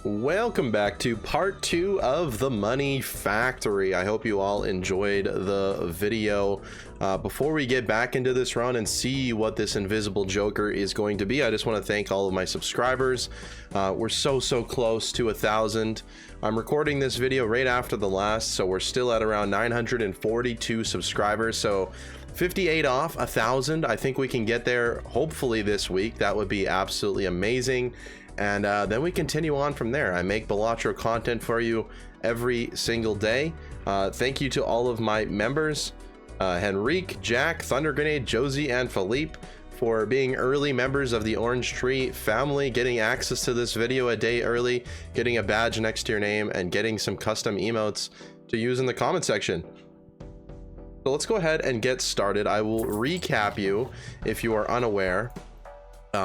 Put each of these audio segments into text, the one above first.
Welcome back to part 2 of the Money Factory. I hope you all enjoyed the video. Before we get back into this run and see what this invisible joker is going to be, I just want to thank all of my subscribers. We're so close to 1,000. I'm recording this video right after the last, so we're still at around 942 subscribers. So 58 off 1,000. I think we can get there hopefully this week. That would be absolutely amazing. And then we continue on from there. I make Balatro content for you every single day. Thank you to all of my members, Henrique, Jack, Thunder Grenade, Josie, and Philippe, for being early members of the Orange Tree family, getting access to this video a day early, getting a badge next to your name, and getting some custom emotes to use in the comment section. So let's go ahead and get started. I will recap you if you are unaware.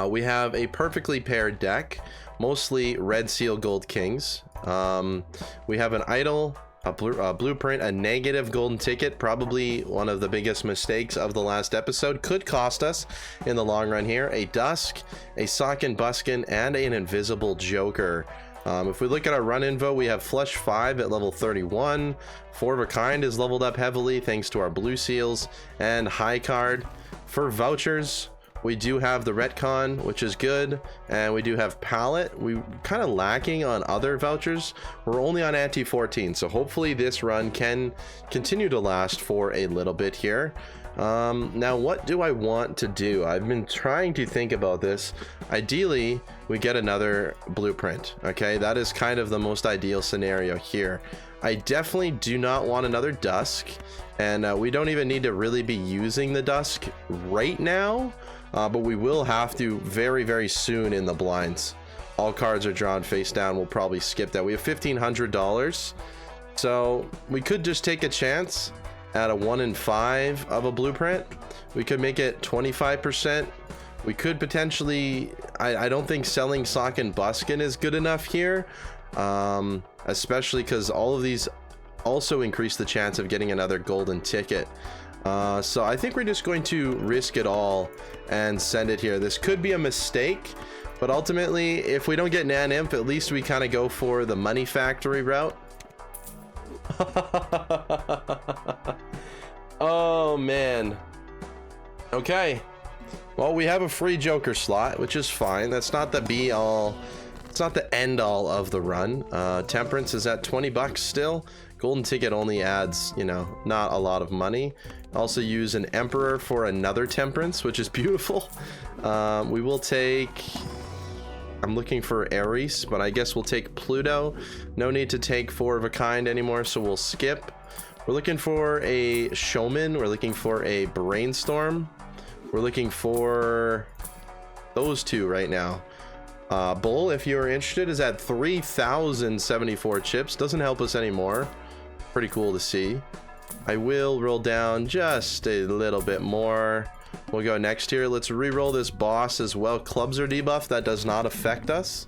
We have a perfectly paired deck, mostly red seal gold kings. We have an idol, a blueprint, a negative golden ticket, probably one of the biggest mistakes of the last episode, could cost us in the long run here, a dusk, a sock and buskin, and an invisible joker. If we look at our run info, we have flush 5 at level 31, 4 of a kind is leveled up heavily thanks to our blue seals, and high card. For vouchers, we do have the retcon, which is good, and we do have palette. We're kind of lacking on other vouchers. We're only on anti 14, so hopefully this run can continue to last for a little bit here. Now what do I want to do? I've been trying to think about this. Ideally we get another blueprint. Okay, that is kind of the most ideal scenario here. I definitely do not want another dusk, and we don't even need to really be using the dusk right now. But we will have to very soon in the blinds. All cards are drawn face down. We'll probably skip that. We have $1,500, so we could just take a chance at a 1 in 5 of a blueprint. We could make it 25%. We could potentially, I don't think selling sock and buskin is good enough here, especially because all of these also increase the chance of getting another golden ticket. So I think we're just going to risk it all and send it here. This could be a mistake, but ultimately if we don't get Nan Imp, at least we kind of go for the Money Factory route. Oh man. Okay, well, we have a free joker slot, which is fine. That's not the be all, it's not the end all of the run. Temperance is at 20 bucks still. Golden ticket only adds, you know, not a lot of money. Also use an emperor for another temperance, which is beautiful. We will take, I'm looking for Aries, but I guess we'll take Pluto. No need to take 4 of a kind anymore, so we'll skip. We're looking for a showman. We're looking for a brainstorm. We're looking for those two right now. Bull, if you're interested, is at 3,074 chips. Doesn't help us anymore. Pretty cool to see. I will roll down just a little bit more. We'll go next here. Let's re-roll this boss as well. Clubs are debuffed. That does not affect us.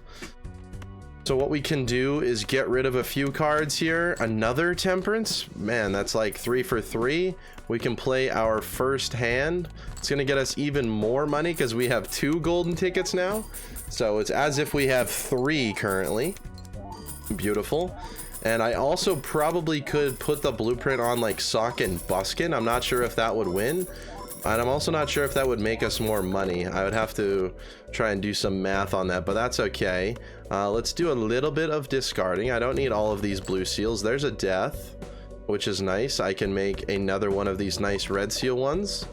So what we can do is get rid of a few cards here. Another temperance. Man, that's like 3 for 3. We can play our first hand. It's going to get us even more money because we have 2 golden tickets now. So it's as if we have 3 currently. Beautiful. And I also probably could put the blueprint on like sock and buskin. I'm not sure if that would win. And I'm also not sure if that would make us more money. I would have to try and do some math on that, but that's okay. Let's do a little bit of discarding. I don't need all of these blue seals. There's a death, which is nice. I can make another one of these nice red seal ones.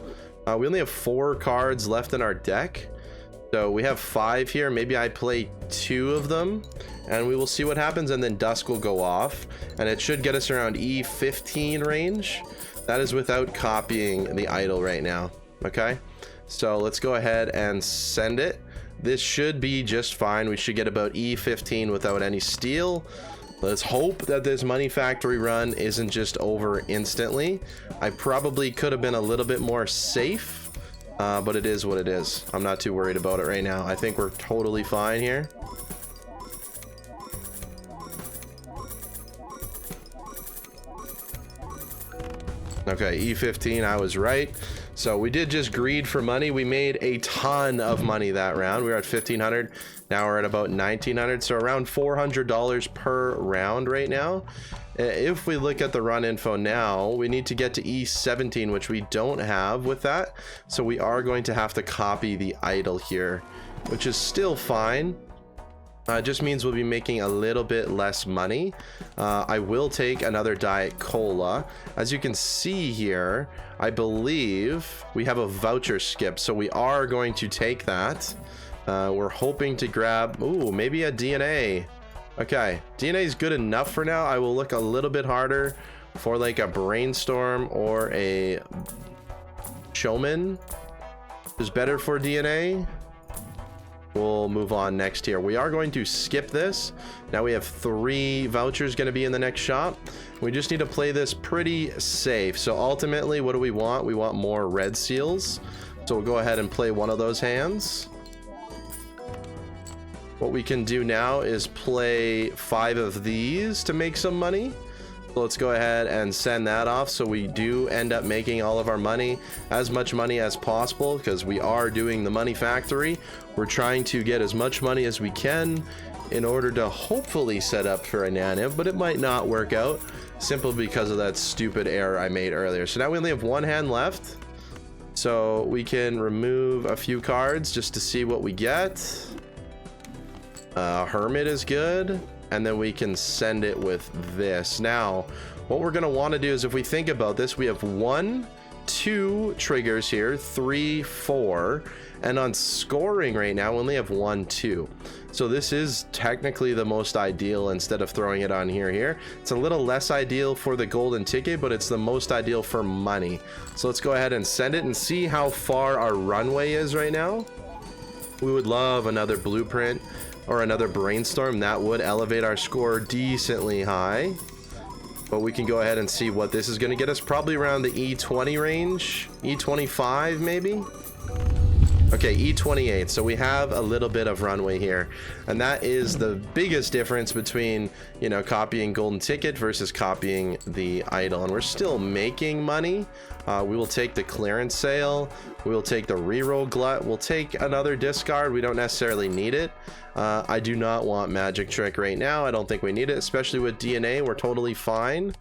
We only have 4 cards left in our deck. So we have 5 here. Maybe I play 2 of them and we will see what happens, and then dusk will go off and it should get us around E15 range. That is without copying the idol right now. Okay, so let's go ahead and send it. This should be just fine. We should get about E15 without any steal. Let's hope that this Money Factory run isn't just over instantly. I probably could have been a little bit more safe, but it is what it is. I'm not too worried about it right now. I think we're totally fine here. Okay, E15, I was right. So we did just greed for money. We made a ton of money that round. We were at 1,500. Now we're at about 1900, so around $400 per round right now. If we look at the run info now, we need to get to E17, which we don't have with that. So we are going to have to copy the idol here, which is still fine. Just means we'll be making a little bit less money. I will take another Diet Cola. As you can see here, I believe we have a voucher skip, so we are going to take that. We're hoping to grab, ooh, maybe a DNA. Okay, DNA is good enough for now. I will look a little bit harder for like a brainstorm or a showman. Is better for DNA. We'll move on next here. We are going to skip this. Now we have 3 vouchers going to be in the next shop. We just need to play this pretty safe. So ultimately, what do we want? We want more red seals. So we'll go ahead and play one of those hands. What we can do now is play 5 of these to make some money. So let's go ahead and send that off so we do end up making all of our money, as much money as possible, because we are doing the money factory. We're trying to get as much money as we can in order to hopefully set up for a naniv, but it might not work out simply because of that stupid error I made earlier. So now we only have 1 hand left, so we can remove a few cards just to see what we get. Hermit is good. And then we can send it with this. Now, what we're gonna wanna do is, if we think about this, we have 1, 2 triggers here, 3, 4, and on scoring right now, we only have 1, 2. So this is technically the most ideal instead of throwing it on here. It's a little less ideal for the golden ticket, but it's the most ideal for money. So let's go ahead and send it and see how far our runway is right now. We would love another blueprint or another brainstorm. That would elevate our score decently high, but we can go ahead and see what this is going to get us. Probably around the E20 range, E25 maybe. Okay, E28, so we have a little bit of runway here, and that is the biggest difference between, you know, copying golden ticket versus copying the idol. And we're still making money. We will take the clearance sale, we will take the reroll glut, we'll take another discard. We don't necessarily need it. I do not want magic trick right now. I don't think we need it, especially with DNA. We're totally fine.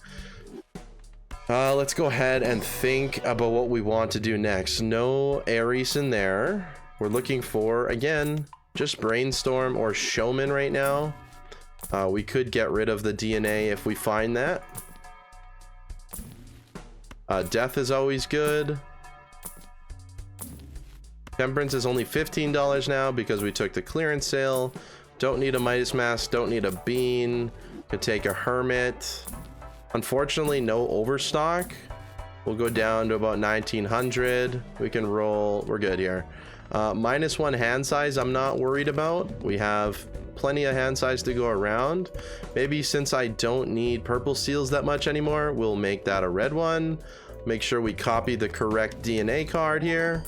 Let's go ahead and think about what we want to do next. No Ares in there. We're looking for, again, just brainstorm or showman right now. We could get rid of the DNA if we find that. Death is always good. Temperance is only $15 now because we took the clearance sale. Don't need a Midas Mask, don't need a bean. Could take a hermit. Unfortunately, no overstock. We'll go down to about 1900. We can roll, we're good here. -1 hand size, I'm not worried about. We have plenty of hand size to go around. Maybe since I don't need purple seals that much anymore, we'll make that a red one. Make sure we copy the correct DNA card here.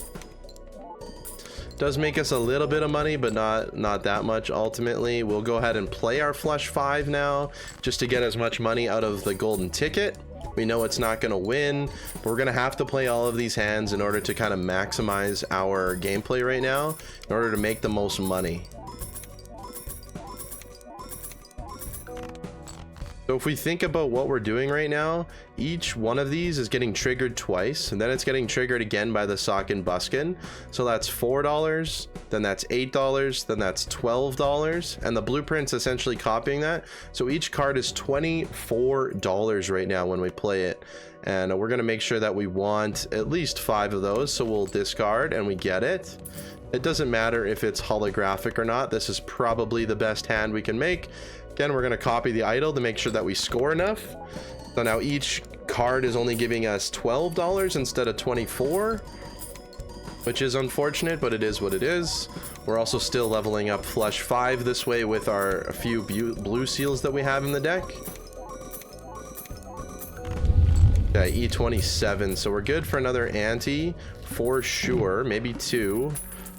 Does make us a little bit of money, but not that much ultimately. We'll go ahead and play our flush 5 now, just to get as much money out of the golden ticket. We know it's not going to win, but we're going to have to play all of these hands in order to kind of maximize our gameplay right now, in order to make the most money. So if we think about what we're doing right now, each one of these is getting triggered twice, and then it's getting triggered again by the sock and buskin. So that's $4, then that's $8, then that's $12, and the blueprint's essentially copying that. So each card is $24 right now when we play it, and we're going to make sure that we want at least 5 of those. So we'll discard and we get it. It doesn't matter if it's holographic or not. This is probably the best hand we can make. Again, we're going to copy the idol to make sure that we score enough. So now each card is only giving us $12 instead of 24, which is unfortunate, but it is what it is. We're also still leveling up flush 5 this way with our few blue seals that we have in the deck. Okay, E27, so we're good for another ante for sure, maybe 2.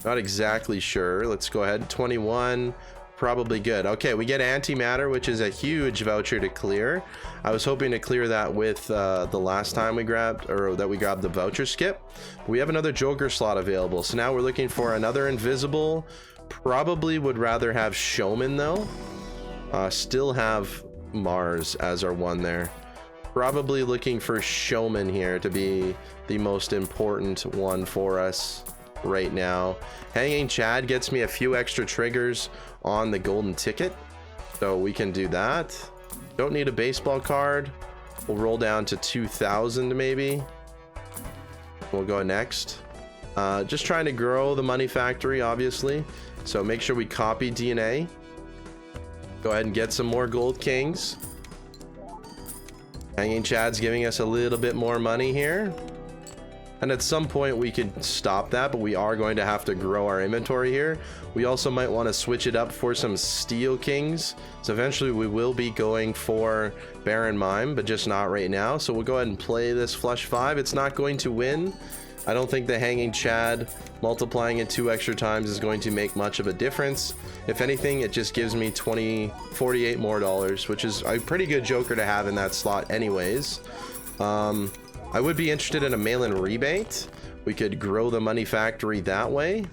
Not exactly sure. Let's go ahead. 21. Probably good. Okay, we get antimatter, which is a huge voucher to clear. I was hoping to clear that with the last time we grabbed, or that we grabbed the voucher skip. We have another Joker slot available, so now we're looking for another invisible Probably would rather have Showman though. Still have Mars as our one there. Probably looking for Showman here to be the most important one for us right now. Hanging Chad gets me a few extra triggers on the golden ticket, so we can do that. Don't need a baseball card. We'll roll down to 2,000 maybe. We'll go next. Just trying to grow the money factory, obviously, so make sure we copy DNA. Go ahead and get some more gold kings. Hanging Chad's giving us a little bit more money here, and at some point we could stop that, but we are going to have to grow our inventory here. We also might want to switch it up for some steel kings, so eventually we will be going for Baron Mime, but just not right now. So we'll go ahead and play this flush 5. It's not going to win. I don't think the Hanging Chad multiplying it 2 extra times is going to make much of a difference. If anything, it just gives me 48 more dollars, which is a pretty good joker to have in that slot anyways. I would be interested in a mail-in rebate. We could grow the money factory that way.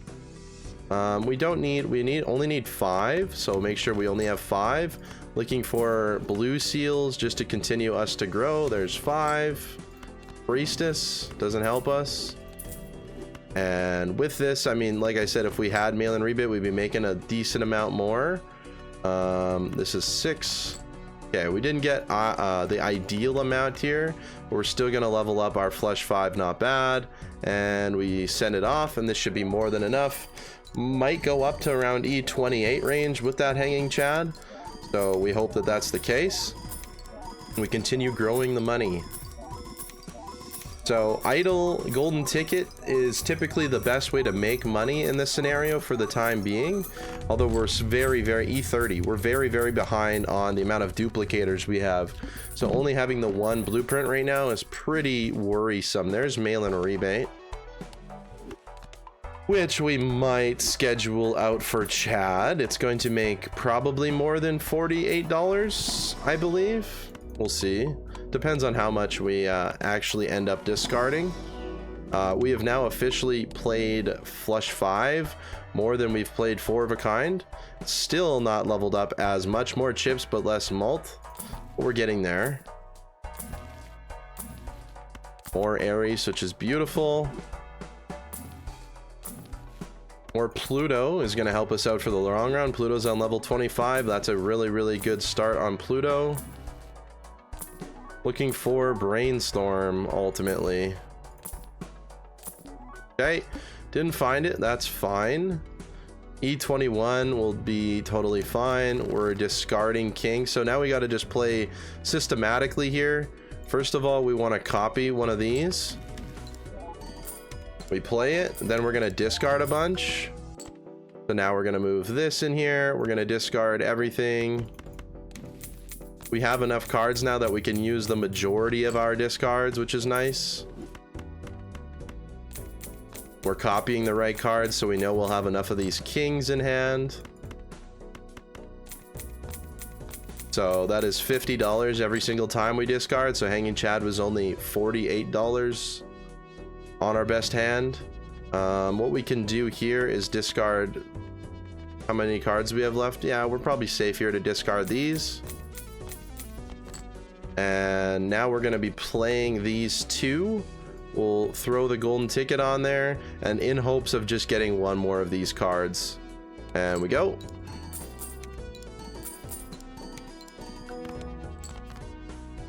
We only need 5, so make sure we only have 5. Looking for blue seals just to continue us to grow. There's 5. Priestess doesn't help us. And with this, I mean, like I said, if we had mail-in rebate, we'd be making a decent amount more. This is 6. Okay, we didn't get the ideal amount here, but we're still gonna level up our flush 5, not bad. And we send it off, and this should be more than enough. Might go up to around E28 range with that Hanging Chad, so we hope that that's the case. We continue growing the money. So idle golden ticket is typically the best way to make money in this scenario for the time being, although we're very E30, we're very behind on the amount of duplicators we have, so only having the 1 blueprint right now is pretty worrisome. There's mail-in rebate, which we might schedule out for Chad. It's going to make probably more than $48, I believe. We'll see. Depends on how much we actually end up discarding. We have now officially played flush 5 more than we've played 4 of a kind. Still not leveled up as much. More chips but less mult, but we're getting there. More Aries, which is beautiful. More Pluto is going to help us out for the long run. Pluto's on level 25. That's a really good start on Pluto. Looking for Brainstorm ultimately. Okay, didn't find it. That's fine. E21 will be totally fine. We're discarding King, so now we got to just play systematically here. First of all, we want to copy one of these. We play it, then we're gonna discard a bunch. So now we're gonna move this in here. We're gonna discard everything. We have enough cards now that we can use the majority of our discards, which is nice. We're copying the right cards, so we know we'll have enough of these kings in hand. So that is $50 every single time we discard. So Hanging Chad was only $48 on our best hand. What we can do here is discard how many cards we have left. Yeah, we're probably safe here to discard these. And now we're going to be playing these 2. We'll throw the golden ticket on there, and in hopes of just getting 1 more of these cards. And we go.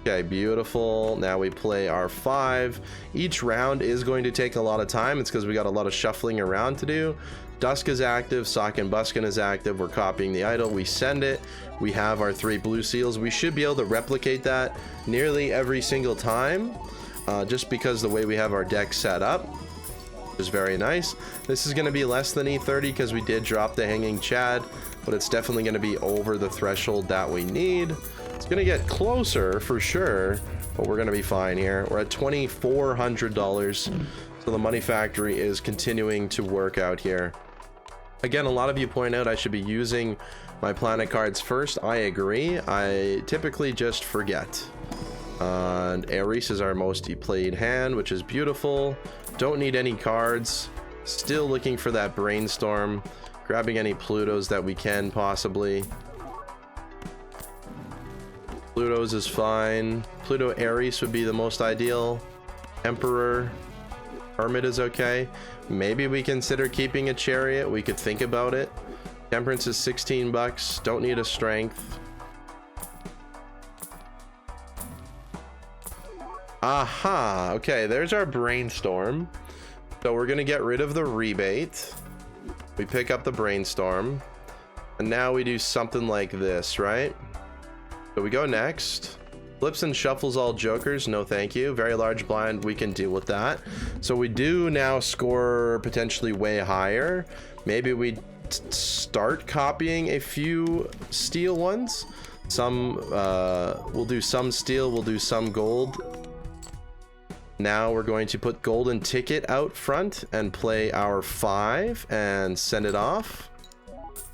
Okay, beautiful. Now we play our 5. Each round is going to take a lot of time. It's because we got a lot of shuffling around to do. Dusk is active, Sock and Buskin is active. We're copying the idol, we send it. We have our 3 blue seals. We should be able to replicate that nearly every single time, just because the way we have our deck set up is very nice. This is going to be less than E30 because we did drop the Hanging Chad, but it's definitely going to be over the threshold that we need. It's going to get closer for sure, but we're going to be fine here. We're at $2,400, so the money factory is continuing to work out here. Again, a lot of you point out I should be using my planet cards first. I agree. I typically just forget. And Aries is our most played hand, which is beautiful. Don't need any cards. Still looking for that Brainstorm. Grabbing any Plutos that we can possibly. Plutos is fine. Pluto Aries would be the most ideal. Emperor. Hermit is okay. Maybe we consider keeping a Chariot. We could think about it. Temperance is 16 bucks. Don't need a Strength. Aha. Okay, there's our Brainstorm. So we're gonna get rid of the rebate. We pick up the Brainstorm. And now we do something like this, right? So we go next. Flips and shuffles all jokers. No thank you. Very large blind. We can deal with that. So we do now score potentially way higher. Maybe we start copying a few steel ones. Some we'll do some steel, we'll do some gold. Now we're going to put golden ticket out front and play our 5 and send it off.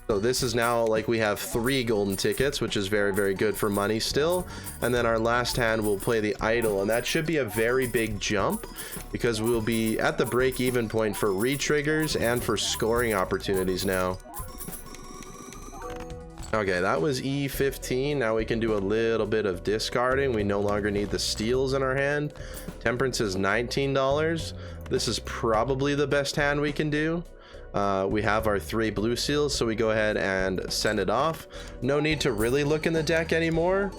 So this is now like we have 3 golden tickets, which is very, very good for money still. And then our last hand will play the idol, and that should be a very big jump because we'll be at the break-even point for re-triggers and for scoring opportunities now. Okay, that was E15. Now we can do a little bit of discarding. We no longer need the steals in our hand. Temperance is $19. This is probably the best hand we can do. We have our 3 blue seals, so we go ahead and send it off. No need to really look in the deck anymore,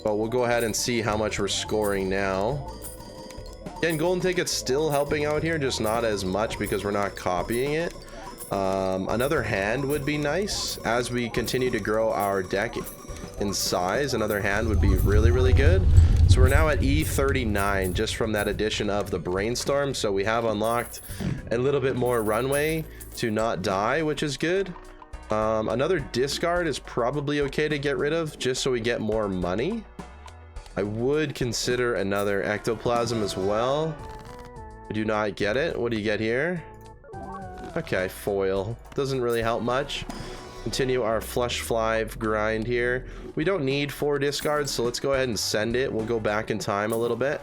but we'll go ahead and see how much we're scoring now. Again, golden ticket's still helping out here, just not as much because we're not copying it. Another hand would be nice as we continue to grow our deck in size. Another hand would be really, really good. So we're now at E39 just from that addition of the Brainstorm. So we have unlocked a little bit more runway to not die, which is good. Another discard is probably okay to get rid of just so we get more money. I would consider another ectoplasm as well. We do not get it. What do you get here? Okay, foil. Doesn't really help much. Continue our flush fly grind here. We don't need 4 discards, so let's go ahead and send it. We'll go back in time a little bit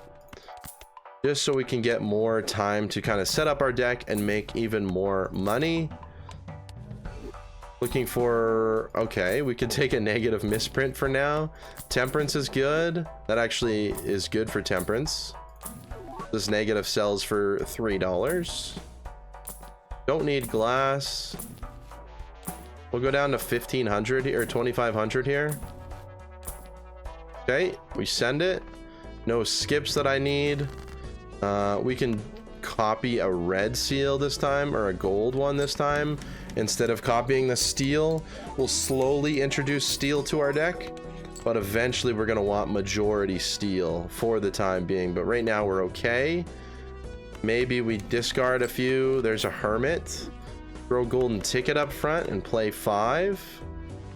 just so we can get more time to kind of set up our deck and make even more money. Looking for, okay, we could take a negative misprint for now. Temperance is good. That actually is good for temperance. This negative sells for $3. Don't need glass. We'll go down to 1500 or 2500 here. Okay, we send it. No skips that I need. We can copy a red seal this time, or a gold one this time, instead of copying the steel. We'll slowly introduce steel to our deck, but eventually we're going to want majority steel for the time being. But right now we're okay. Maybe we discard a few. There's a hermit. Throw golden ticket up front and play 5,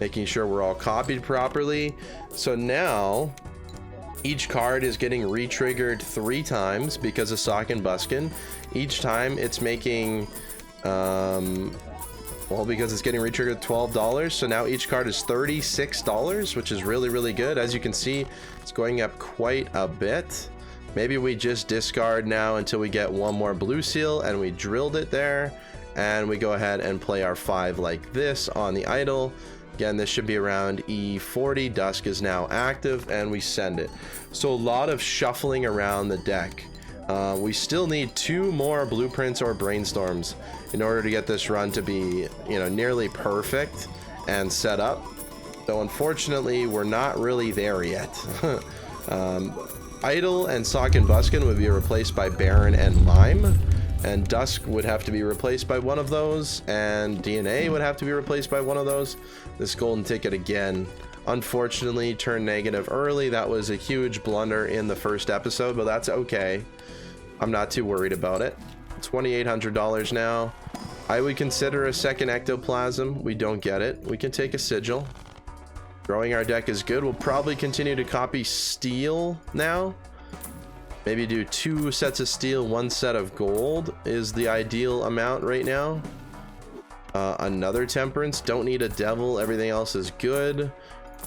making sure we're all copied properly. So now each card is getting re-triggered 3 times because of Sock and Buskin. Each time it's making well, because it's getting re-triggered $12. So now each card is $36, which is really, really good. As you can see, it's going up quite a bit. Maybe we just discard now until we get 1 more blue seal, and we drilled it there. And we go ahead and play our 5 like this on the idol. Again, this should be around E40. Dusk is now active, and we send it. So a lot of shuffling around the deck. We still need 2 more blueprints or brainstorms in order to get this run to be, you know, nearly perfect and set up. So unfortunately, we're not really there yet. Idol and Sock and Buskin would be replaced by Baron and Mime. And Dusk would have to be replaced by one of those, and DNA would have to be replaced by one of those. This golden ticket again, unfortunately, turned negative early. That was a huge blunder in the first episode, but that's okay. I'm not too worried about it. $2,800 now. I would consider a second ectoplasm. We don't get it. We can take a sigil. Growing our deck is good. We'll probably continue to copy steel now. Maybe do 2 sets of steel, 1 set of gold is the ideal amount right now. Another temperance. Don't need a devil. Everything else is good.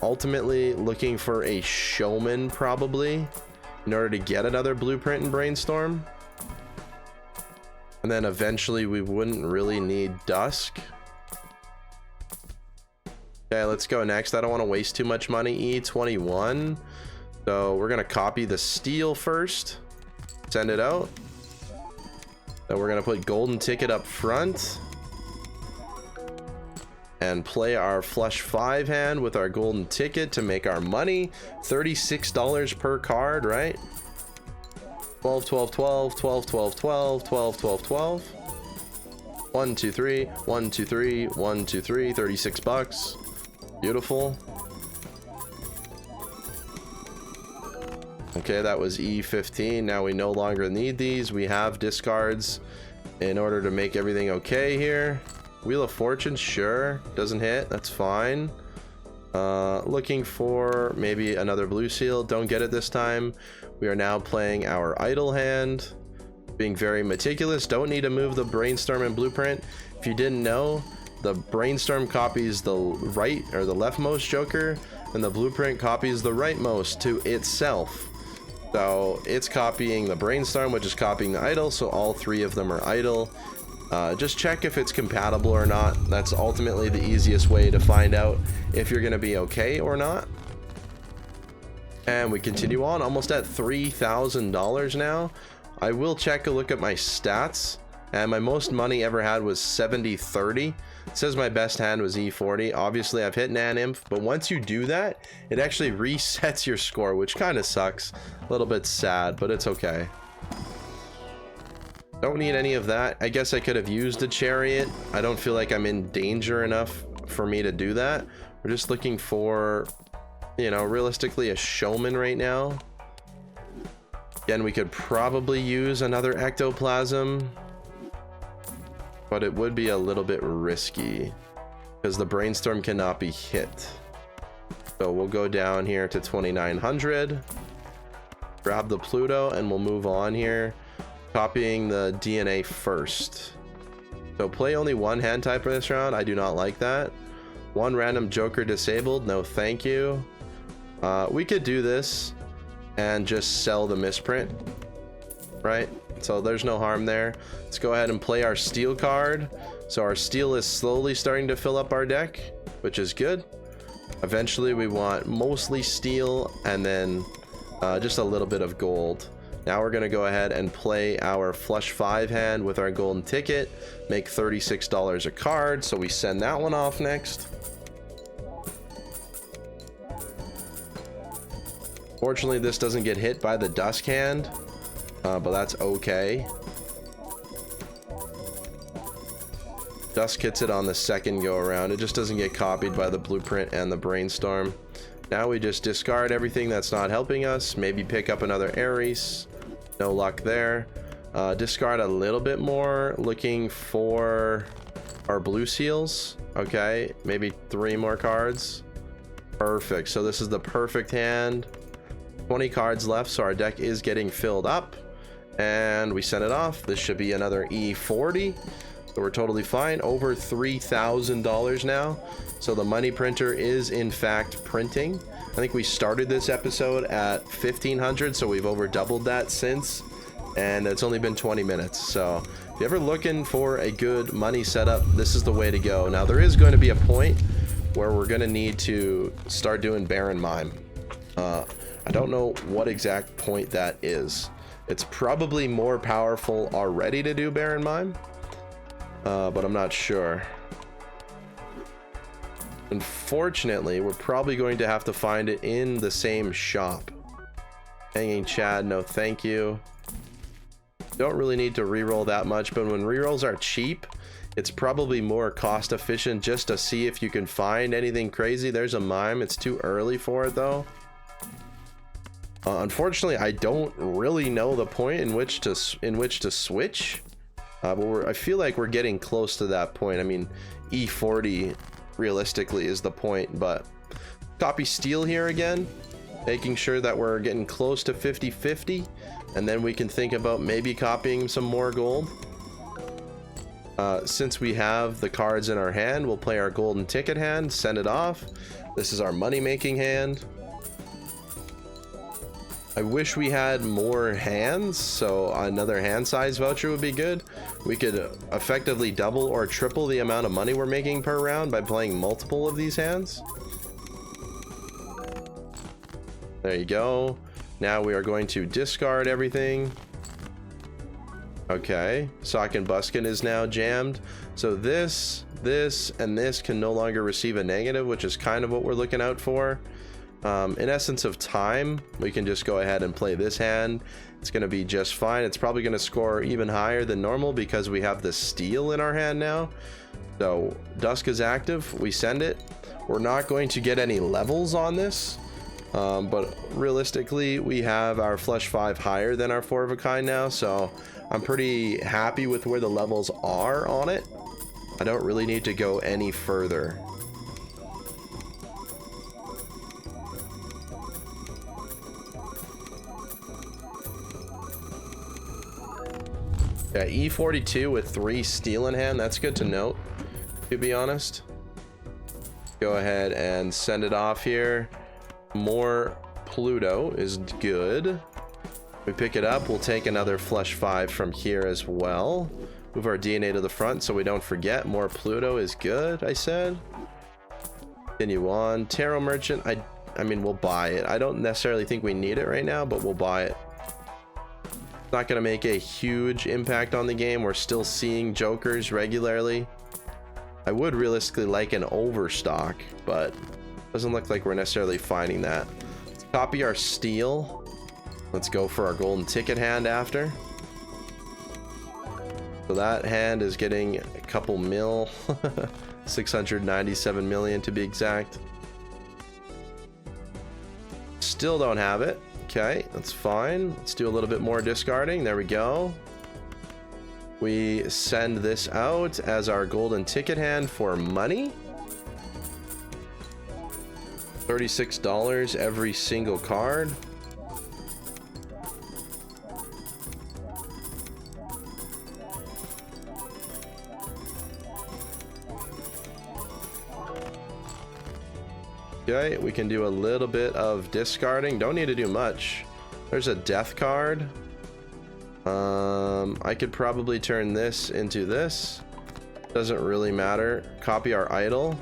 Ultimately, looking for a showman probably in order to get another blueprint and brainstorm. And then eventually we wouldn't really need dusk. Okay, let's go next. I don't want to waste too much money. E21. So we're gonna copy the steel first, send it out. Then we're gonna put golden ticket up front and play our flush 5 hand with our golden ticket to make our money. $36 per card, right? 12, 12, 12, 12, 12, 12, 12, 12, 12. 1, 2, 3, 1, 2, 3, 1, 2, 3, 36 bucks. Beautiful. Okay, that was E15. Now we no longer need these. We have discards in order to make everything okay here. Wheel of Fortune, sure. Doesn't hit, that's fine. Looking for maybe another blue seal. Don't get it this time. We are now playing our idle hand. Being very meticulous. Don't need to move the brainstorm and blueprint. If you didn't know, the brainstorm copies the right or the leftmost joker, and the blueprint copies the rightmost to itself. So it's copying the brainstorm, which is copying the idle, so all 3 of them are idle. Just check if it's compatible or not. That's ultimately the easiest way to find out if you're gonna be okay or not. And we continue on, almost at $3,000 now. I will check a look at my stats, and my most money ever had was 70-30. It says my best hand was E40. Obviously I've hit Nan-Imp, but once you do that, it actually resets your score, which kind of sucks. A little bit sad, but it's okay. Don't need any of that. I guess I could have used a chariot. I don't feel like I'm in danger enough for me to do that. We're just looking for, you know, realistically a showman right now. Again, we could probably use another ectoplasm, but it would be a little bit risky because the brainstorm cannot be hit. So we'll go down here to 2,900, grab the Pluto, and we'll move on here, copying the DNA first. So play only 1 hand type for this round. I do not like that. 1 random joker disabled, no thank you. We could do this and just sell the misprint, right? So there's no harm there. Let's go ahead and play our steel card. So our steel is slowly starting to fill up our deck, which is good. Eventually we want mostly steel and then just a little bit of gold. Now we're gonna go ahead and play our flush 5 hand with our golden ticket, make $36 a card. So we send that one off next. Fortunately, this doesn't get hit by the dusk hand, but that's okay. Dusk hits it on the second go around. It just doesn't get copied by the blueprint and the brainstorm. Now we just discard everything that's not helping us. Maybe pick up another Ares. No luck there. Discard a little bit more, looking for our blue seals. Okay, maybe 3 more cards. Perfect. So this is the perfect hand. 20 cards left, so our deck is getting filled up, and we send it off. This should be another E40, so we're totally fine. Over $3,000 now, so the money printer is in fact printing. I think we started this episode at 1,500, so we've over doubled that since, and it's only been 20 minutes. So if you're ever looking for a good money setup, this is the way to go. Now there is going to be a point where we're going to need to start doing Baron Mime. I don't know what exact point that is. It's probably more powerful already to do Baron Mime, but I'm not sure. Unfortunately, we're probably going to have to find it in the same shop. Hanging Chad, no thank you. Don't really need to reroll that much, but when rerolls are cheap, it's probably more cost efficient just to see if you can find anything crazy. There's a mime. It's too early for it though. Unfortunately, I don't really know the point in which to switch, but I feel like we're getting close to that point. I mean, E40 realistically is the point, but copy steel here again, making sure that we're getting close to 50-50, and then we can think about maybe copying some more gold. Since we have the cards in our hand, we'll play our golden ticket hand, send it off. This is our money making hand. I wish we had more hands, so another hand size voucher would be good. We could effectively double or triple the amount of money we're making per round by playing multiple of these hands. There you go. Now we are going to discard everything. Okay, Sock and Buskin is now jammed. So this, and this can no longer receive a negative, which is kind of what we're looking out for. In essence of time, we can just go ahead and play this hand. It's going to be just fine. It's probably going to score even higher than normal because we have the steal in our hand now. So Dusk is active. We send it. We're not going to get any levels on this. But realistically, we have our flush 5 higher than our 4 of a kind now. So I'm pretty happy with where the levels are on it. I don't really need to go any further. Yeah, E42 with 3 steel in hand. That's good to note, to be honest. Go ahead and send it off here. More Pluto is good. We pick it up. We'll take another flush 5 from here as well. Move our DNA to the front so we don't forget. More Pluto is good, I said. Continue on. Tarot Merchant. I mean, we'll buy it. I don't necessarily think we need it right now, but we'll buy it. It's not going to make a huge impact on the game. We're still seeing jokers regularly. I would realistically like an overstock, but doesn't look like we're necessarily finding that. Let's copy our steel. Let's go for our golden ticket hand after. So that hand is getting a couple mil. 697 million to be exact. Still don't have it. Okay, that's fine. Let's do a little bit more discarding. There we go. We send this out as our golden ticket hand for money. $36 every single card. Okay, we can do a little bit of discarding. Don't need to do much. There's a death card. I could probably turn this into this. Doesn't really matter. Copy our idol.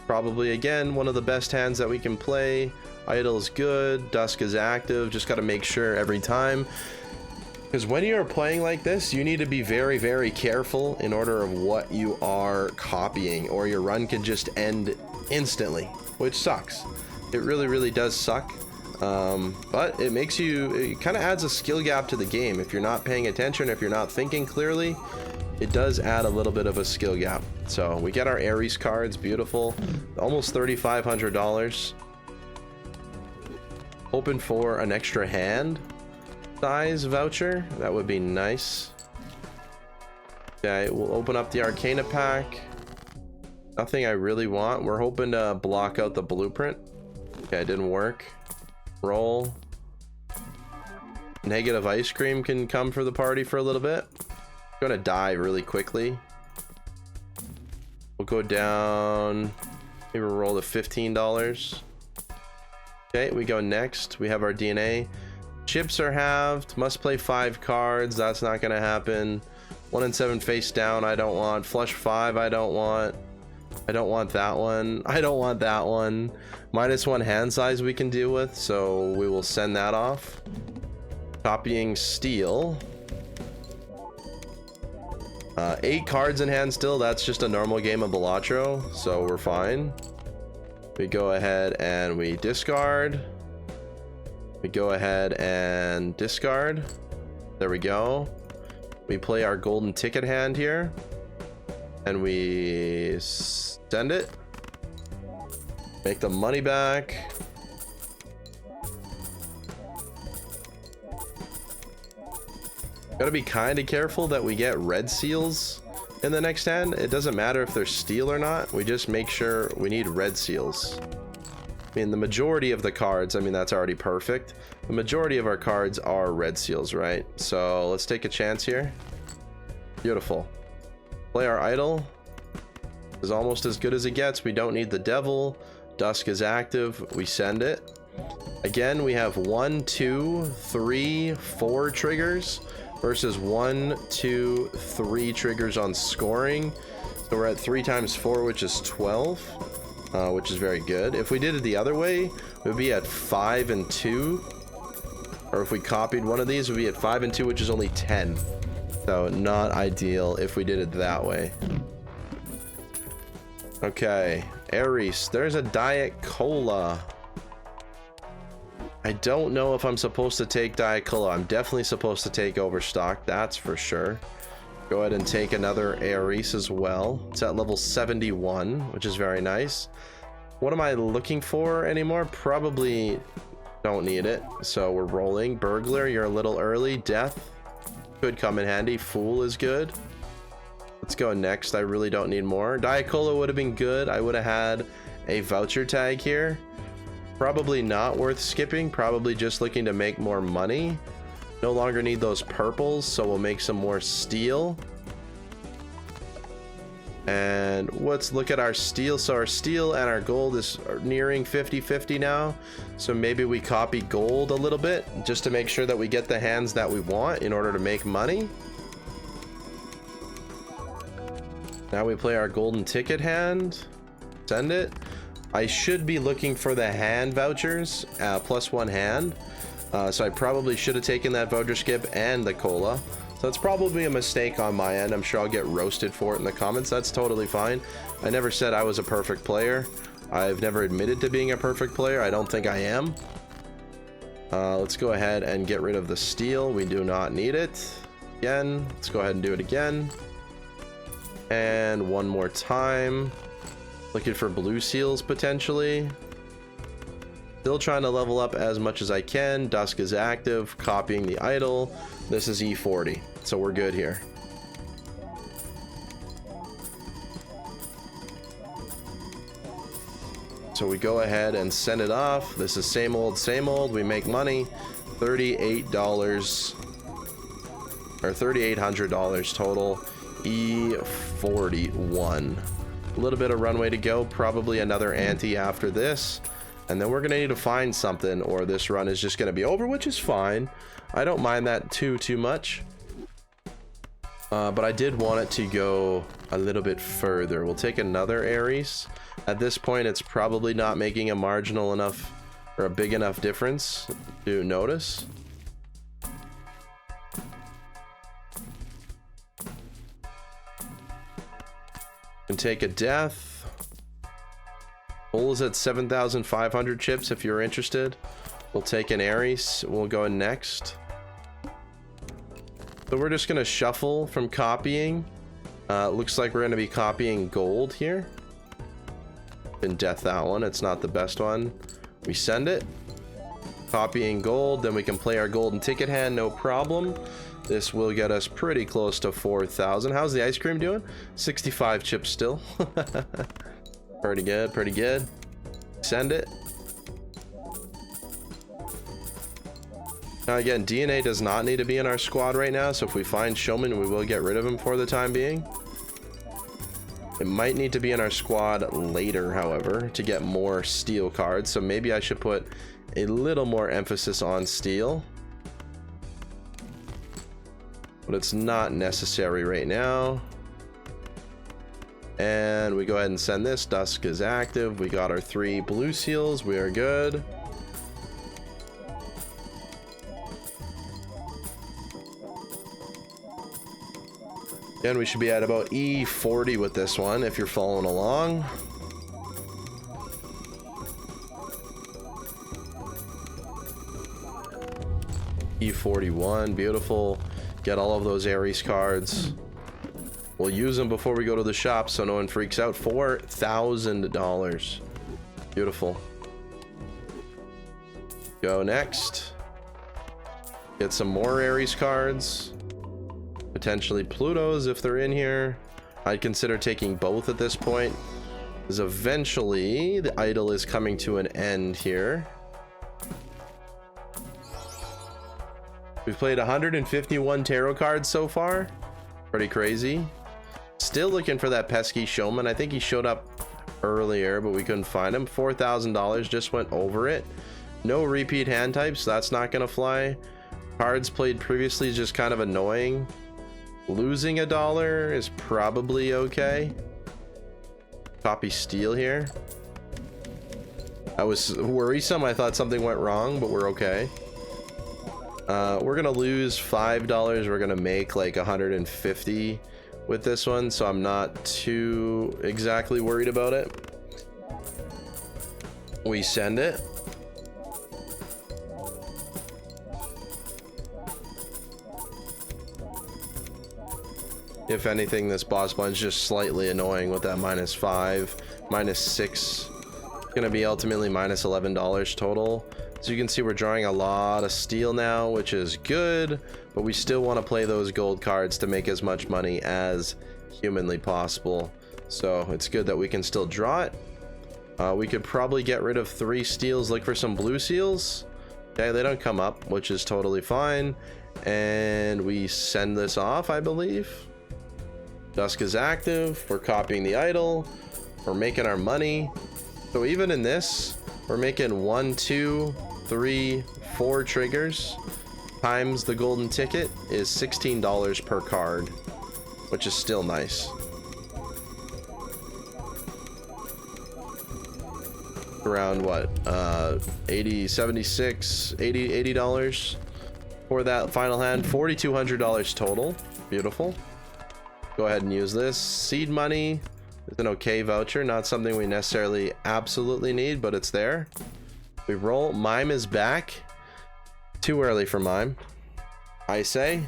Probably, again, one of the best hands that we can play. Idol's good. Dusk is active. Just got to make sure every time. Because when you're playing like this, you need to be very, very careful in order of what you are copying, or your run could just end instantly, which sucks. It really, really does suck. But it makes you, it kind of adds a skill gap to the game. If you're not paying attention, if you're not thinking clearly, it does add a little bit of a skill gap. So we get our Aries cards, beautiful. Almost $3,500. Hoping for an extra hand size voucher. That would be nice. Okay, we'll open up the Arcana pack. Nothing I really want. We're hoping to block out the blueprint. Okay, it didn't work. Roll. Negative ice cream can come for the party for a little bit. I'm gonna die really quickly. We'll go down. Maybe we'll roll to $15. Okay, we go next. We have our DNA. Chips are halved. Must play 5 cards. That's not gonna happen. 1 and 7 face down. I don't want. Flush 5. I don't want. I don't want that one. I don't want that one. -1 hand size we can deal with, so we will send that off. Copying steel. 8 cards in hand still. That's just a normal game of Balatro, so we're fine. We go ahead and we discard. We go ahead and discard. There we go. We play our golden ticket hand here. And we send it. Make the money back. Gotta be kind of careful that we get red seals in the next hand. It doesn't matter if they're steel or not. We just make sure we need red seals. I mean, the majority of the cards, I mean, that's already perfect. The majority of our cards are red seals, right? So let's take a chance here. Beautiful. Play our idol. Is almost as good as it gets. We don't need the devil. Dusk is active. We send it. Again, we have 1, 2, 3, 4 triggers versus 1, 2, 3 triggers on scoring. So we're at 3 times 4, which is 12, which is very good. If we did it the other way, we'd be at 5 and 2. Or if we copied one of these, we'd be at 5 and 2, which is only 10. So not ideal if we did it that way. Okay, Aries, there's a Diet Cola. I don't know if I'm supposed to take Diet Cola. I'm definitely supposed to take Overstock, that's for sure. Go ahead and take another Aries as well. It's at level 71, which is very nice. What am I looking for anymore? Probably don't need it. So we're rolling. Burglar, you're a little early. Death could come in handy. Fool is good. Let's go next. I really don't need more. Diet Cola would have been good. I would have had a voucher tag here. Probably not worth skipping. Probably just looking to make more money. No longer need those purples, so we'll make some more steel. And let's look at our steel. So our steel and our gold is nearing 50-50 now. So maybe we copy gold a little bit just to make sure that we get the hands that we want in order to make money. Now we play our golden ticket hand. Send it. I should be looking for the hand vouchers, +1 hand. So I probably should have taken that voucher skip and the cola. So it's probably a mistake on my end. I'm sure I'll get roasted for it in the comments. That's totally fine. I never said I was a perfect player. I've never admitted to being a perfect player. I don't think I am. Let's go ahead and get rid of the steel. We do not need it. Again, let's go ahead and do it again. And one more time. Looking for blue seals potentially. Still trying to level up as much as I can. Dusk is active. Copying the idol. This is E40, so we're good here. So we go ahead and send it off. This is same old, same old. We make money. $38 or $3,800 total. E41. A little bit of runway to go. Probably another ante after this. And then we're going to need to find something, or this run is just going to be over, which is fine. I don't mind that too much. But I did want it to go a little bit further. We'll take another Aries. At this point, it's probably not making a marginal enough or a big enough difference to notice. And take a death. Bull is at 7,500 chips if you're interested. We'll take an Aries. We'll go next. So we're just going to shuffle from copying. Looks like we're going to be copying gold here. And death that one. It's not the best one. We send it. Copying gold. Then we can play our golden ticket hand. No problem. This will get us pretty close to 4,000. How's the ice cream doing? 65 chips still. Pretty good, pretty good. Send it. Now again, DNA does not need to be in our squad right now, so if we find Showman, we will get rid of him for the time being. It might need to be in our squad later, however, to get more steel cards, so maybe I should put a little more emphasis on steel. But it's not necessary right now. And we go ahead and send this. Dusk is active. We got our 3 blue seals. We are good. And we should be at about E40 with this one if you're following along. E41, beautiful. Get all of those Aries cards. We'll use them before we go to the shop so no one freaks out. $4,000. Beautiful. Go next. Get some more Aries cards. Potentially Plutos if they're in here. I'd consider taking both at this point, because eventually the idol is coming to an end here. We've played 151 tarot cards so far. Pretty crazy. Still looking for that pesky Showman. I think he showed up earlier, but we couldn't find him. $4,000, just went over it. No repeat hand types, that's not gonna fly. Cards played previously is just kind of annoying. Losing $1 is probably okay. Copy steal here. I was worrisome, I thought something went wrong, but we're okay. We're gonna lose $5. We're gonna make like 150 with this one, so I'm not too exactly worried about it. We send it. If anything, this boss blind's just slightly annoying with that -5, -6. Gonna be ultimately -$11 total. So you can see we're drawing a lot of steel now, which is good, but we still want to play those gold cards to make as much money as humanly possible. So it's good that we can still draw it. We could probably get rid of 3 steels, look for some blue seals. Okay, they don't come up, which is totally fine. And we send this off, I believe. Dusk is active. We're copying the idol. We're making our money. So even in this, we're making 1, 2, 3, 4 triggers times the golden ticket is $16 per card, which is still nice. Around what, 80, 76, 80 $80 for that final hand. $4,200 total. Beautiful. Go ahead and use this. Seed money is an okay voucher, not something we necessarily absolutely need, but it's there. We roll. Mime is back. Too early for Mime, I say.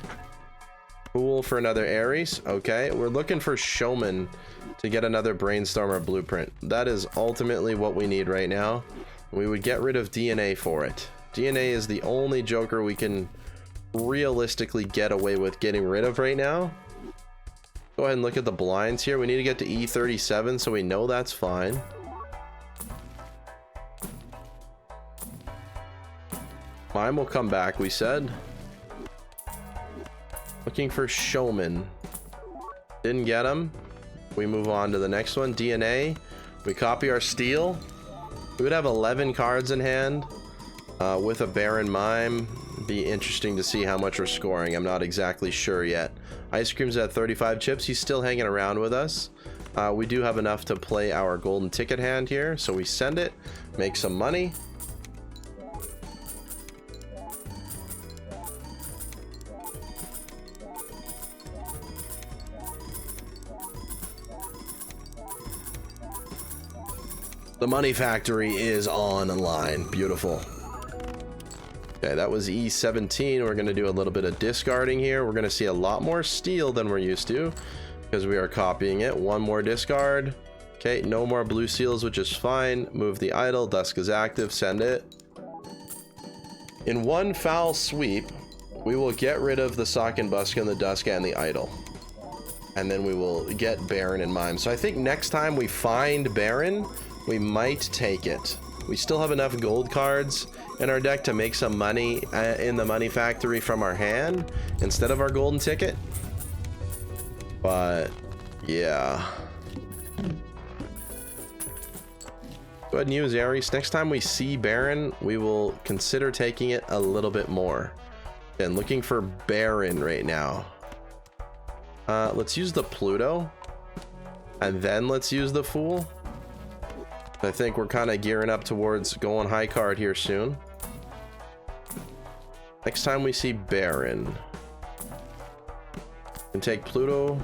Fool for another Aries. Okay, we're looking for Showman to get another Brainstormer blueprint. That is ultimately what we need right now. We would get rid of DNA for it. DNA is the only Joker we can realistically get away with getting rid of right now. Go ahead and look at the blinds here. We need to get to E37, so we know that's fine. Mime will come back, we said. Looking for Showman. Didn't get him. We move on to the next one. DNA. We copy our steel. We would have 11 cards in hand with a Baron Mime. Be interesting to see how much we're scoring. I'm not exactly sure yet. Ice Cream's at 35 chips. He's still hanging around with us. We do have enough to play our golden ticket hand here, so we send it, make some money. The money factory is online. Beautiful. Okay, that was E17. We're going to do a little bit of discarding here. We're going to see a lot more steel than we're used to because we are copying it. One more discard. Okay, no more blue seals, which is fine. Move the idol. Dusk is active. Send it. In one foul sweep, we will get rid of the Sock and Busk and the Dusk and the idol. And then we will get Baron and Mime. So I think next time we find Baron, we might take it. We still have enough gold cards in our deck to make some money in the money factory from our hand instead of our golden ticket. But yeah. Go ahead and use Ares. Next time we see Baron, we will consider taking it a little bit more. And looking for Baron right now. Let's use the Pluto. And then let's use the Fool. I think we're kind of gearing up towards going high card here soon. Next time we see Baron, we can take Pluto.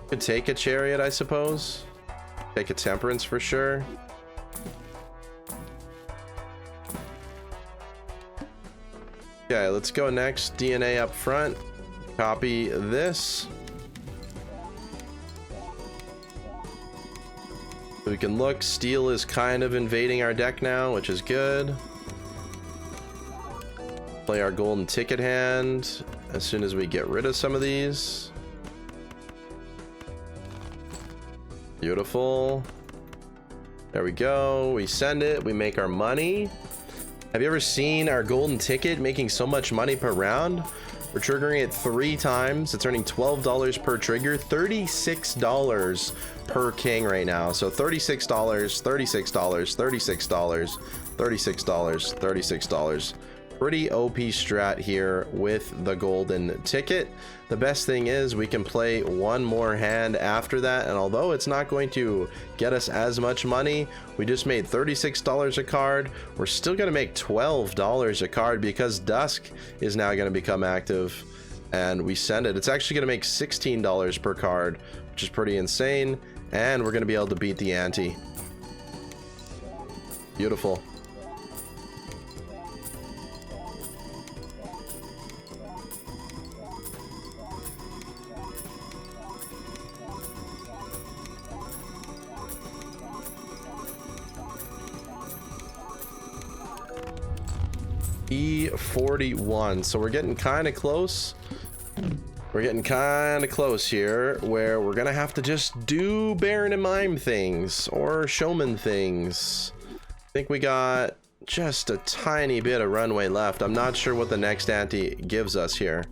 Could take a Chariot, I suppose. Take a Temperance for sure. Okay, let's go next. DNA up front. Copy this. We can look. Steel is kind of invading our deck now, which is good. Play our golden ticket hand as soon as we get rid of some of these. Beautiful. There we go. We send it. We make our money. Have you ever seen our golden ticket making so much money per round? We're triggering it 3 times. It's earning $12 per trigger, $36 per king right now. So $36, $36, $36, $36, $36. Pretty OP strat here with the golden ticket. The best thing is we can play one more hand after that, and although it's not going to get us as much money, we just made $36 a card. We're still going to make $12 a card because Dusk is now going to become active, and we send it. It's actually going to make $16 per card, which is pretty insane, and we're going to be able to beat the ante. Beautiful. E41, so we're getting kind of close. We're getting kind of close here, where we're gonna have to just do Baron and Mime things or Showman things. I think we got just a tiny bit of runway left. I'm not sure what the next ante gives us here.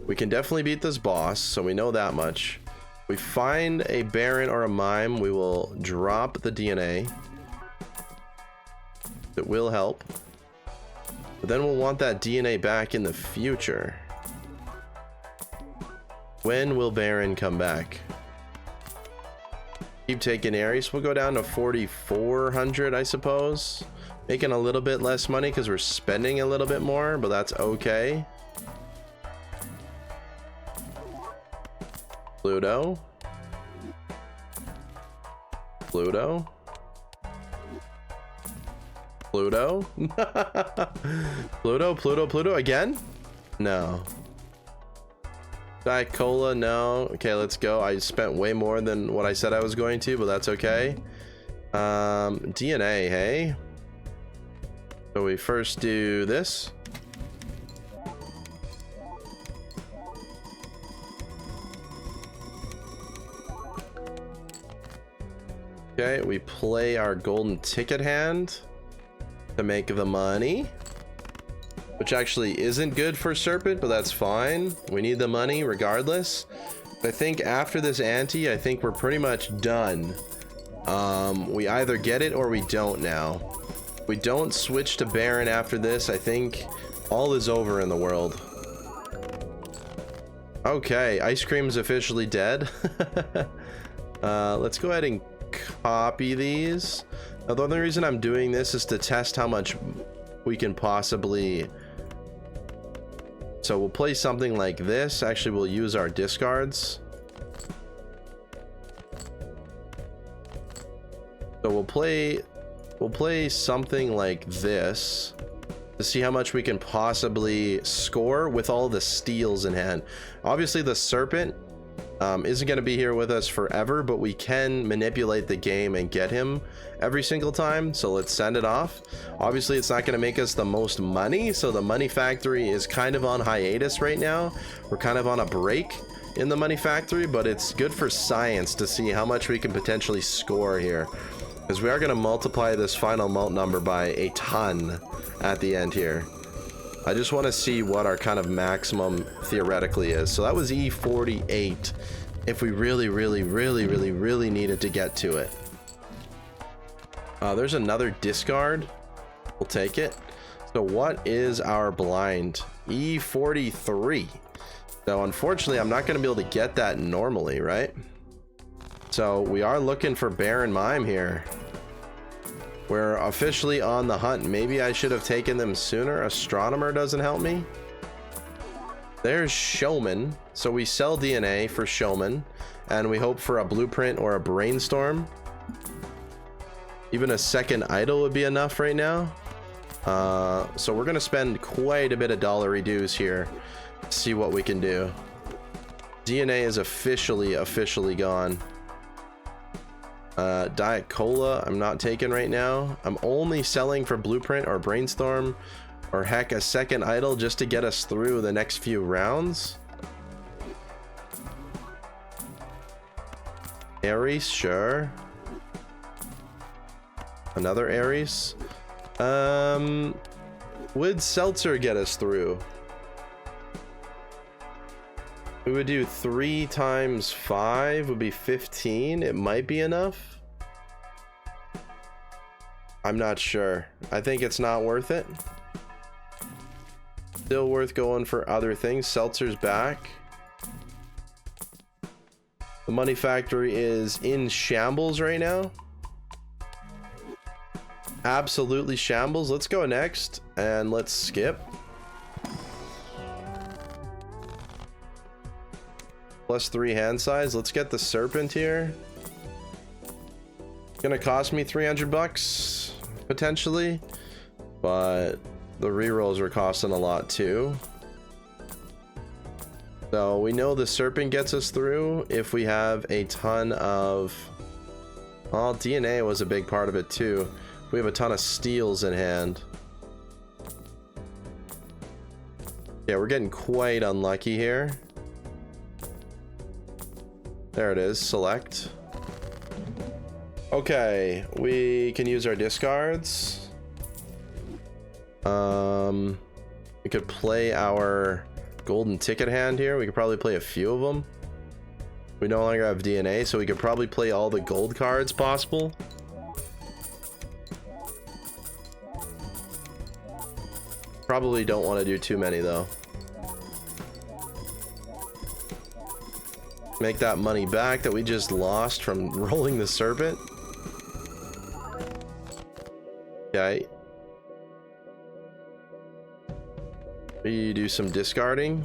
We can definitely beat this boss, so we know that much. If we find a Baron or a Mime, we will drop the DNA. It will help. But then we'll want that DNA back in the future. When will Baron come back? Keep taking Ares. We'll go down to 4,400, I suppose. Making a little bit less money because we're spending a little bit more, but that's okay. Pluto. Pluto. Pluto? Pluto again? No. Diet Cola, no. Okay, let's go. I spent way more than what I said I was going to, but that's okay. DNA, hey? So we first do this. Okay, we play our golden ticket hand to make the money, which actually isn't good for Serpent, but that's fine. We need the money regardless. I think after this ante, I think we're pretty much done. We either get it or we don't now. If we don't switch to Baron after this, I think all is over in the world. Okay, ice cream's officially dead. Let's go ahead and copy these. Now, the only reason I'm doing this is to test how much we can possibly... So we'll play something like this. Actually, we'll use our discards. So we'll play something like this to see how much we can possibly score with all the steals in hand. Obviously, the Serpent isn't going to be here with us forever, but we can manipulate the game and get him every single time. So let's send it off. Obviously, it's not going to make us the most money, so the money factory is kind of on hiatus right now. We're kind of on a break in the money factory, but it's good for science to see how much we can potentially score here, because we are going to multiply this final mult number by a ton at the end here. I just want to see what our kind of maximum theoretically is. So that was E48 if we really needed to get to it. There's another discard. We'll take it. So what is our blind? E43. So unfortunately, I'm not going to be able to get that normally, right? So we are looking for Baron Mime here. We're officially on the hunt. Maybe I should have taken them sooner. Astronomer doesn't help me. There's Showman. So we sell DNA for Showman, and we hope for a blueprint or a brainstorm. Even a second idol would be enough right now. So we're gonna spend quite a bit of dollary dues here to see what we can do. DNA is officially gone. Diet Cola I'm not taking right now. I'm only selling for blueprint or brainstorm, or heck, a second idol just to get us through the next few rounds. Ares, sure. Another Ares. Would Seltzer get us through? We would do 3 times 5 would be 15. It might be enough. I'm not sure. I think it's not worth it. Still worth going for other things. Seltzer's back. The Money Factory is in shambles right now. Absolutely shambles. Let's go next and let's skip. +3 hand size. Let's get the serpent here. It's gonna cost me 300 bucks potentially, but the rerolls are costing a lot too. So we know the serpent gets us through if we have a ton of, well, DNA was a big part of it too. We have a ton of steals in hand. Yeah, we're getting quite unlucky here. There it is, select. Okay, we can use our discards. We could play our golden ticket hand here. We could probably play a few of them. We no longer have DNA, so we could probably play all the gold cards possible. Probably don't want to do too many though. Make that money back that we just lost from rolling the serpent. Okay. We do some discarding.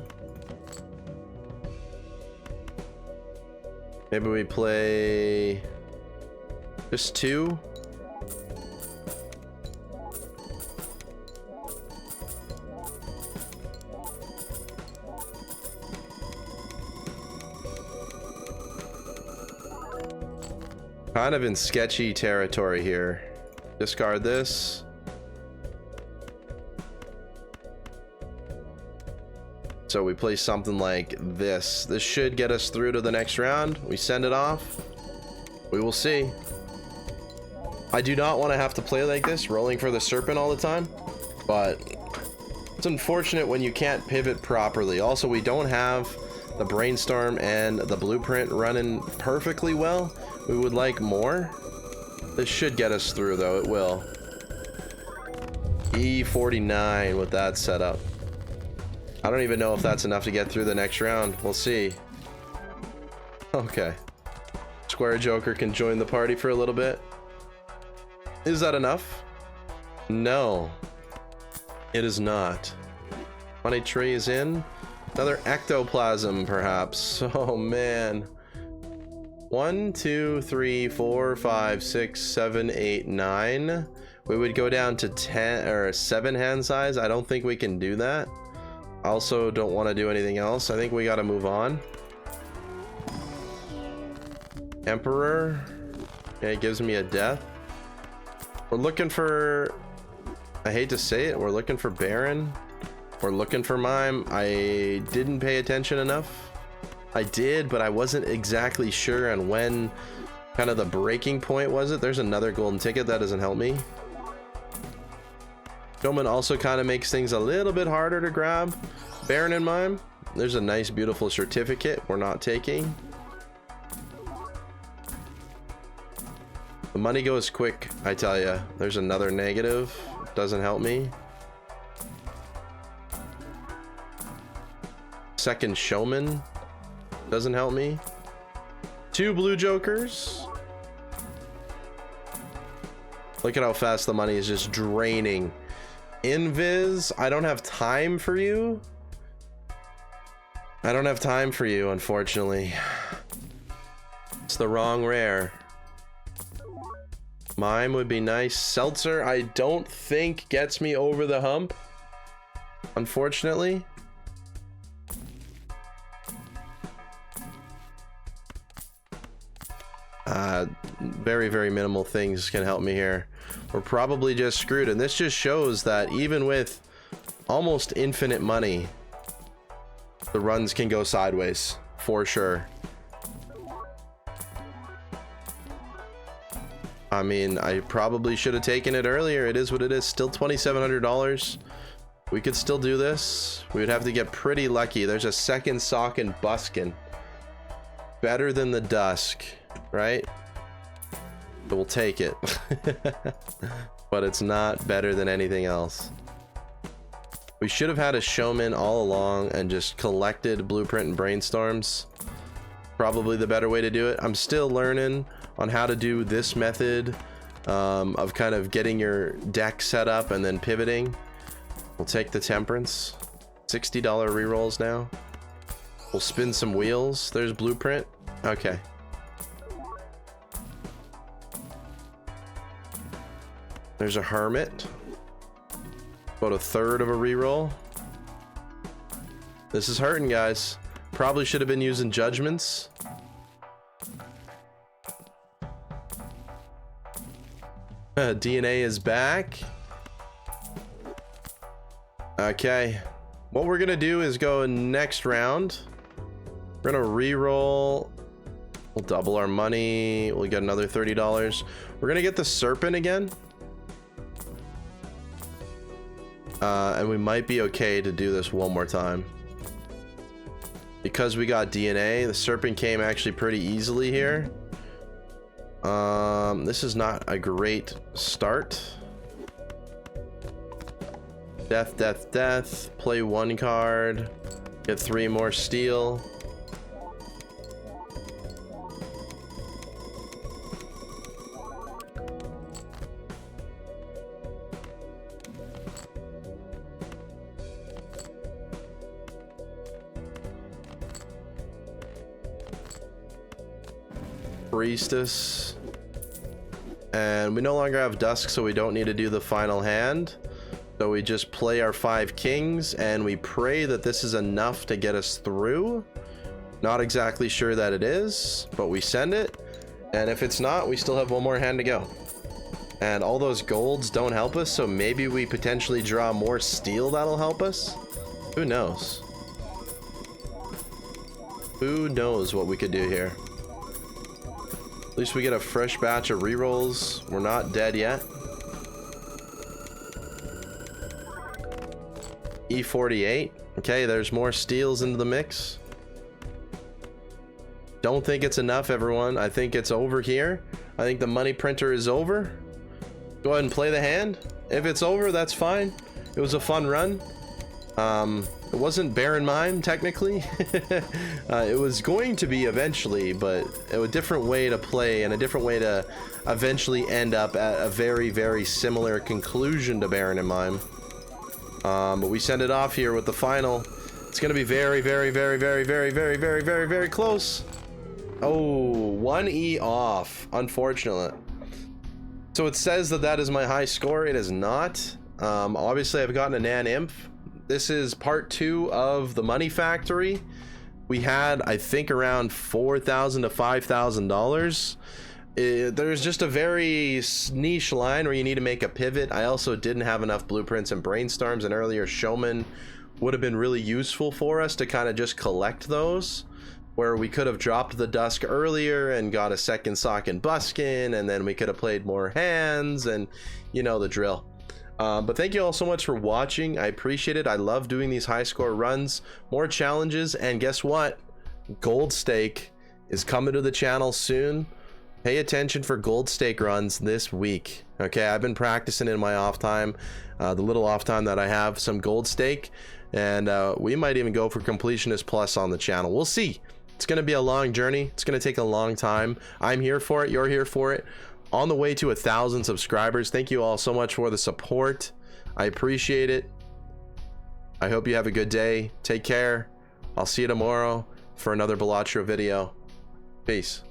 Maybe we play just 2. Kind of in sketchy territory here. Discard this. So we play something like this. This should get us through to the next round. We send it off. We will see. I do not want to have to play like this, rolling for the serpent all the time, but it's unfortunate when you can't pivot properly. Also, we don't have the brainstorm and the blueprint running perfectly well. We would like more. This should get us through though, it will. E49 with that setup. I don't even know if that's enough to get through the next round. We'll see. Okay. Square Joker can join the party for a little bit. Is that enough? No. It is not. Money tree is in. Another ectoplasm, perhaps. Oh man. 1, 2, 3, 4, 5, 6, 7, 8, 9. We would go down to 10 or 7 hand size. I don't think we can do that. Also don't want to do anything else. I think we got to move on. Emperor. Okay, it gives me a death. We're looking for, I hate to say it, we're looking for Baron. We're looking for Mime. I didn't pay attention enough. I did, but I wasn't exactly sure on when kind of the breaking point was it. There's another golden ticket. That doesn't help me. Showman also kind of makes things a little bit harder to grab. Baron and Mime. There's a nice, beautiful certificate we're not taking. The money goes quick, I tell ya. There's another negative. Doesn't help me. Second Showman. Doesn't help me. 2 blue jokers. Look at how fast the money is just draining. Invis, I don't have time for you. I don't have time for you, unfortunately. It's the wrong rare. Mime would be nice. Seltzer, I don't think gets me over the hump, unfortunately. Very, very minimal things can help me here. We're probably just screwed, and this just shows that even with almost infinite money, the runs can go sideways for sure. I mean, I probably should have taken it earlier. It is what it is. Still $2,700. We could still do this. We would have to get pretty lucky. There's a second sock and buskin. Better than the dusk, right? But we'll take it. But it's not better than anything else. We should have had a showman all along and just collected blueprint and brainstorms. Probably the better way to do it. I'm still learning on how to do this method of kind of getting your deck set up and then pivoting. We'll take the temperance. $60 rerolls now. We'll spin some wheels. There's blueprint. Okay. There's a hermit. About a third of a reroll. This is hurting, guys. Probably should have been using judgments. DNA is back. Okay. What we're gonna do is go next round. We're gonna re-roll. We'll double our money. We'll get another $30. We're gonna get the serpent again. And we might be okay to do this one more time. Because we got DNA, the serpent came actually pretty easily here. This is not a great start. Death, death, death. Play one card. Get 3 more steel. Priestess. And we no longer have dusk, so we don't need to do the final hand. So we just play our 5 kings and we pray that this is enough to get us through. Not exactly sure that it is, but we send it. And if it's not, we still have one more hand to go. And all those golds don't help us, so maybe we potentially draw more steel that'll help us. Who knows? Who knows what we could do here? At least we get a fresh batch of rerolls. We're not dead yet. E48. Okay, there's more steals into the mix. Don't think it's enough, everyone. I think it's over here. I think the money printer is over. Go ahead and play the hand. If it's over, that's fine. It was a fun run. It wasn't bear in mind, technically. It was going to be eventually, but a different way to play and a different way to eventually end up at a very, very similar conclusion to bearing in mind. But we send it off here with the final. It's going to be very, very, very, very, very, very, very, very, very close. Oh, 1E off. Unfortunate. So it says that that is my high score. It is not. Obviously, I've gotten a Nan Imp. This is part 2 of the Money Factory. We had, I think, around $4,000 to $5,000. There's just a very niche line where you need to make a pivot. I also didn't have enough blueprints and brainstorms. An earlier showman would have been really useful for us to kind of just collect those, where we could have dropped the dusk earlier and got a second sock and buskin, and then we could have played more hands, and you know the drill. But thank you all so much for watching. I appreciate it. I love doing these high score runs, more challenges, and guess what? Gold Stake is coming to the channel soon. Pay attention for gold stake runs this week. Okay, I've been practicing in my off time, the little off time that I have, some gold stake, and we might even go for completionist plus on the channel. We'll see. It's going to be a long journey. It's going to take a long time. I'm here for it. You're here for it. On the way to 1,000 subscribers. Thank you all so much for the support. I appreciate it. I hope you have a good day. Take care. I'll see you tomorrow for another Balatro video. Peace.